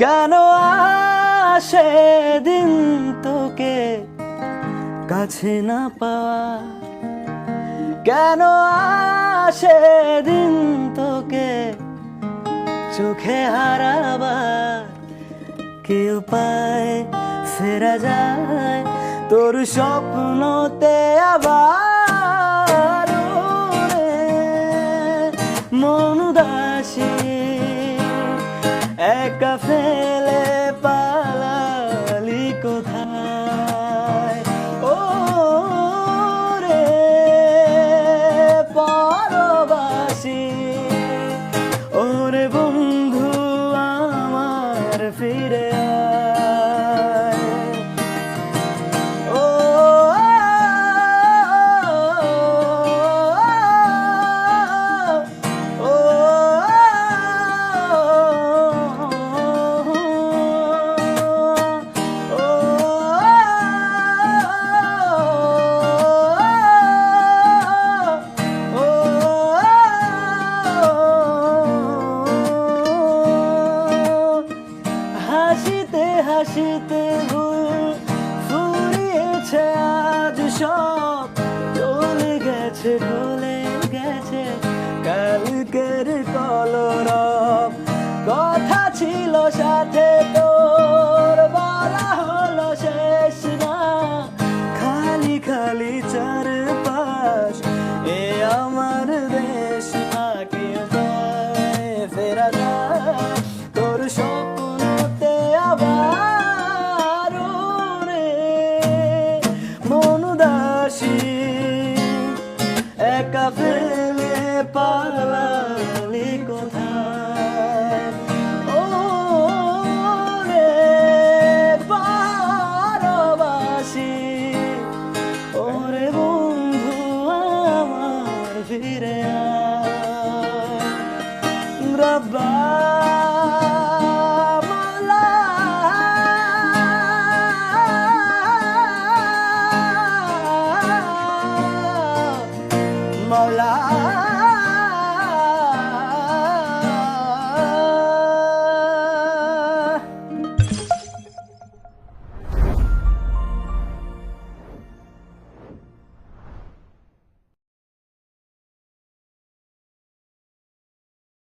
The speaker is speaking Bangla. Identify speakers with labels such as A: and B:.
A: কেন আসে দিন তোকে কাছে না পাওয়া, কেন আসে দিন তোকে চোখে হারাবার, কি উপায় ফেরা যায় তোর স্বপ্নতে আবার? মন উদাসী একা ফেলে পালালি কোথায়? ও রে পরবাসী, ওরে বন্ধু আমার ফিরে আয়। ও হাসিতে হাসিতে ভুল ফুরিয়েছে আজ সব, চলে গেছে ভুলে গেছে কালকের কলরব। কথা ছিল সাথে তোর, বলা হলো শেষ না, খালি খালি চারপাশ এ আমার দেশ। ফাঁকি যায় ফেরা যায় তোর স্বপ্নতে আবার, রে মন উদাসী একা ফেলে পালালি কোথায়? ও রে পরবাসী, ওরে বন্ধু আমার ফিরে আয়। রব্বা